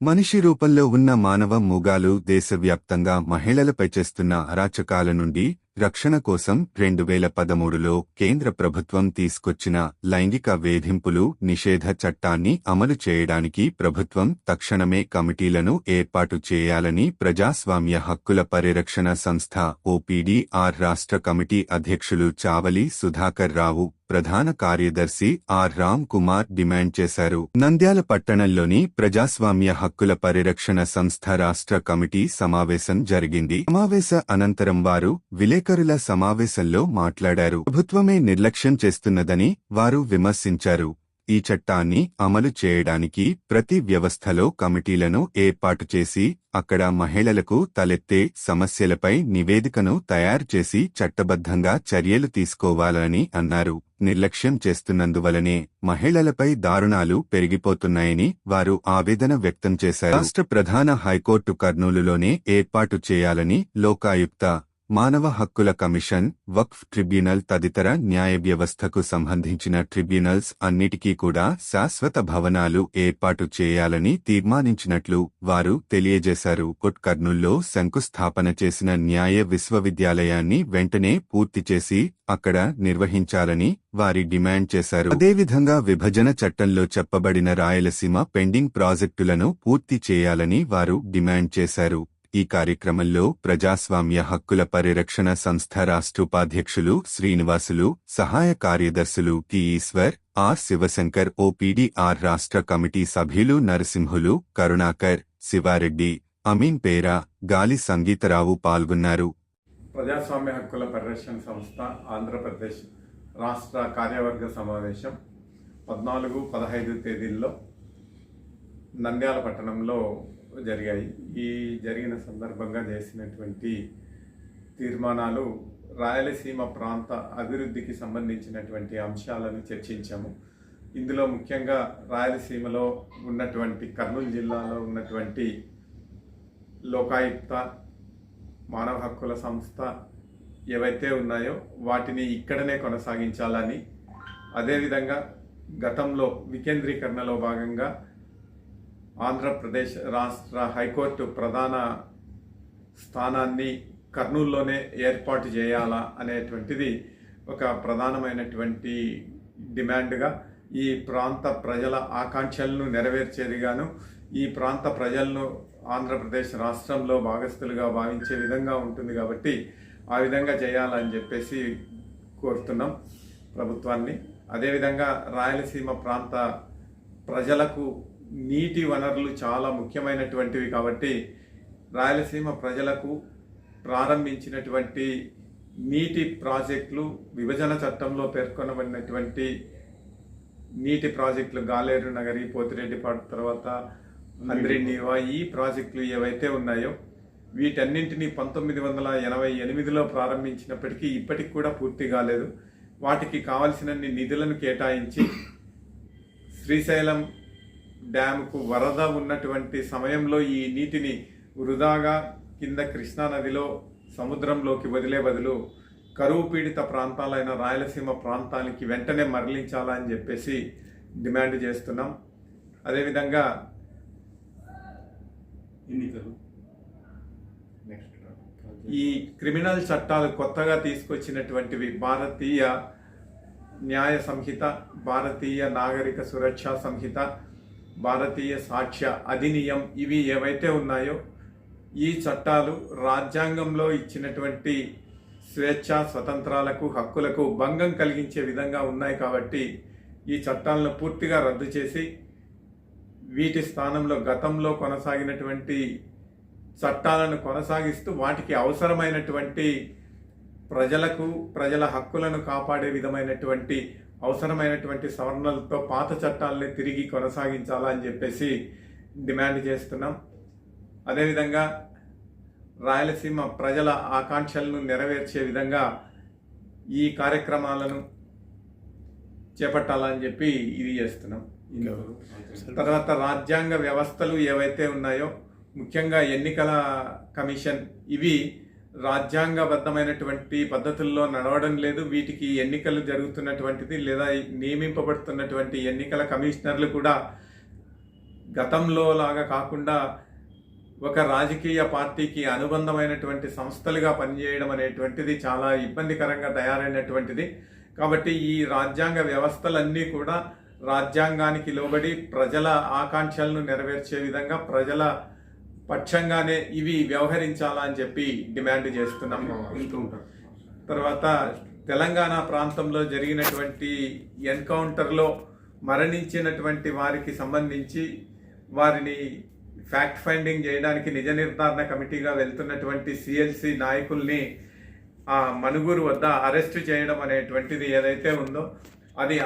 మనిషి రూపంలో ఉన్న మానవ మూగాలు దేశవ్యాప్తంగా మహిళలపై చేస్తున్న అరాచకాల నుండి రక్షణ కోసం 2013లో కేంద్ర ప్రభుత్వం తీసుకొచ్చిన లైంగిక వేధింపులు నిషేధ చట్టాన్ని అమలు చేయడానికి ప్రభుత్వం తక్షణమే కమిటీలను ఏర్పాటు చేయాలని ప్రజాస్వామ్య హక్కుల పరిరక్షణ సంస్థ ఓపీడీఆర్ రాష్ట్ర కమిటీ అధ్యక్షులు చావలి సుధాకర్ రావు, ప్రధాన కార్యదర్శి ఆర్ రామ్ కుమార్ డిమాండ్ చేశారు. నంద్యాల పట్టణంలోని ప్రజాస్వామ్య హక్కుల పరిరక్షణ సంస్థ రాష్ట్ర కమిటీ సమావేశం జరిగింది. సమావేశ అనంతరం వారు విలేకరుల సమావేశంలో మాట్లాడారు. ప్రభుత్వమే నిర్లక్ష్యం చేస్తున్నదని వారు విమర్శించారు. ఈ చట్టాన్ని అమలు చేయడానికి ప్రతి వ్యవస్థలో కమిటీలను ఏర్పాటు చేసి అక్కడ మహిళలకు తలెత్తే సమస్యలపై నివేదికను తయారు చేసి చట్టబద్ధంగా చర్యలు తీసుకోవాలని అన్నారు. నిర్లక్ష్యం చేస్తున్నందువలనే మహిళలపై దారుణాలు పెరిగిపోతున్నాయని వారు ఆవేదన వ్యక్తం చేశారు. రాష్ట్ర ప్రధాన హైకోర్టు కర్నూలులోనే ఏర్పాటు చేయాలని లోకాయుక్త, మానవ హక్కుల కమిషన్, వక్ఫ్ ట్రిబ్యునల్ తదితర న్యాయ వ్యవస్థకు సంబంధించిన ట్రిబ్యునల్స్ అన్నిటికీ కూడా శాశ్వత భవనాలు ఏర్పాటు చేయాలని తీర్మానించినట్లు వారు తెలియజేశారు. కర్నూల్లో శంకుస్థాపన చేసిన న్యాయ విశ్వవిద్యాలయాన్ని వెంటనే పూర్తి చేసి అక్కడ నిర్వహించాలని వారి డిమాండ్ చేశారు. అదేవిధంగా విభజన చట్టంలో చెప్పబడిన రాయలసీమ పెండింగ్ ప్రాజెక్టులను పూర్తి చేయాలని వారు డిమాండ్ చేశారు. ఈ కార్యక్రమంలో ప్రజాస్వామ్య హక్కుల పరిరక్షణ సంస్థ రాష్ట్ర ఉపాధ్యక్షులు శ్రీనివాసులు, సహాయ కార్యదర్శులు T Eshwar, R Shivashankar, OPDR రాష్ట్ర కమిటీ సభ్యులు నరసింహులు, కరుణాకర్, శివారెడ్డి, అమీన్ పేరా, గాలి సంగీతరావు పాల్గొన్నారు. ప్రజాస్వామ్య హక్కుల పరిరక్షణ సంస్థ ఆంధ్రప్రదేశ్ రాష్ట్ర కార్యవర్గ సమావేశం 14-15 తేదీల్లో నంద్యాల పట్టణంలో జరిగాయి. ఈ జరిగిన సందర్భంగా చేసినటువంటి తీర్మానాలు రాయలసీమ ప్రాంత అభివృద్ధికి సంబంధించినటువంటి అంశాలను చర్చించాము. ఇందులో ముఖ్యంగా రాయలసీమలో ఉన్నటువంటి కర్నూలు జిల్లాలో ఉన్నటువంటి లోకాయుక్త, మానవ హక్కుల సంస్థ ఏవైతే ఉన్నాయో వాటిని ఇక్కడనే కొనసాగించాలని, అదేవిధంగా గతంలో వికేంద్రీకరణలో భాగంగా ఆంధ్రప్రదేశ్ రాష్ట్ర హైకోర్టు ప్రధాన స్థానాన్ని కర్నూలులోనే ఏర్పాటు చేయాలా అనేటువంటిది ఒక ప్రధానమైనటువంటి డిమాండ్గా, ఈ ప్రాంత ప్రజల ఆకాంక్షలను నెరవేర్చేదిగాను ఈ ప్రాంత ప్రజలను ఆంధ్రప్రదేశ్ రాష్ట్రంలో భాగస్థులుగా భావించే విధంగా ఉంటుంది కాబట్టి ఆ విధంగా చేయాలని చెప్పేసి కోరుతున్నాం ప్రభుత్వాన్ని. అదేవిధంగా రాయలసీమ ప్రాంత ప్రజలకు నీటి వనరులు చాలా ముఖ్యమైనటువంటివి కాబట్టి రాయలసీమ ప్రజలకు ప్రారంభించినటువంటి నీటి ప్రాజెక్టులు, విభజన చట్టంలో పేర్కొనబడినటువంటి నీటి ప్రాజెక్టులు గాలేరు నగరి, పోతిరెడ్డిపాడు, తర్వాత హంద్రీనీవా, ఈ ప్రాజెక్టులు ఏవైతే ఉన్నాయో వీటన్నింటినీ 1988లో ప్రారంభించినప్పటికీ ఇప్పటికి కూడా పూర్తి కాలేదు. వాటికి కావలసినన్ని నిధులను కేటాయించి శ్రీశైలం డ్యాముకు వరద ఉన్నటువంటి సమయంలో ఈ నీటిని వృధాగా కింద కృష్ణానదిలో సముద్రంలోకి వదిలే బదులు కరువు పీడిత ప్రాంతాలైన రాయలసీమ ప్రాంతానికి వెంటనే మరలించాలని చెప్పేసి డిమాండ్ చేస్తున్నాం. అదేవిధంగా ఈ క్రిమినల్ చట్టాలు కొత్తగా తీసుకొచ్చినటువంటివి భారతీయ న్యాయ సంహిత, భారతీయ నాగరిక సురక్షా సంహిత, భారతీయ సాక్ష్య అధినియం, ఇవి ఏవైతే ఉన్నాయో ఈ చట్టాలు రాజ్యాంగంలో ఇచ్చినటువంటి స్వేచ్ఛ, స్వతంత్రాలకు, హక్కులకు భంగం కలిగించే విధంగా ఉన్నాయి కాబట్టి ఈ చట్టాలను పూర్తిగా రద్దు చేసి వీటి స్థానంలో గతంలో కొనసాగినటువంటి చట్టాలను కొనసాగిస్తూ వాటికి అవసరమైనటువంటి ప్రజలకు, ప్రజల హక్కులను కాపాడే విధమైనటువంటి అవసరమైనటువంటి సవరణలతో పాత చట్టాలని తిరిగి కొనసాగించాలా అని చెప్పేసి డిమాండ్ చేస్తున్నాం. అదేవిధంగా రాయలసీమ ప్రజల ఆకాంక్షలను నెరవేర్చే విధంగా ఈ కార్యక్రమాలను చేపట్టాలని చెప్పి ఇది చేస్తున్నాం. తర్వాత రాజ్యాంగ వ్యవస్థలు ఏవైతే ఉన్నాయో ముఖ్యంగా ఎన్నికల కమిషన్, ఇవి రాజ్యాంగబద్ధమైనటువంటి పద్ధతుల్లో నడవడం లేదు. వీటికి ఎన్నికలు జరుగుతున్నటువంటిది లేదా నియమింపబడుతున్నటువంటి ఎన్నికల కమిషనర్లు కూడా గతంలో లాగా కాకుండా ఒక రాజకీయ పార్టీకి అనుబంధమైనటువంటి సంస్థలుగా పనిచేయడం అనేటువంటిది చాలా ఇబ్బందికరంగా తయారైనటువంటిది. కాబట్టి ఈ రాజ్యాంగ వ్యవస్థలన్నీ కూడా రాజ్యాంగానికి లోబడి ప్రజల ఆకాంక్షలను నెరవేర్చే విధంగా ప్రజల పక్షంగానే ఇవి వ్యవహరించాలా అని చెప్పి డిమాండ్ చేస్తున్నాం. తర్వాత తెలంగాణ ప్రాంతంలో జరిగినటువంటి ఎన్కౌంటర్లో మరణించినటువంటి వారికి సంబంధించి వారిని ఫ్యాక్ట్ ఫైండింగ్ చేయడానికి నిజ నిర్ధారణ కమిటీగా వెళ్తున్నటువంటి సిఎల్సి నాయకుల్ని ఆ మనుగురు వద్ద అరెస్టు చేయడం అనేటువంటిది ఏదైతే ఉందో అది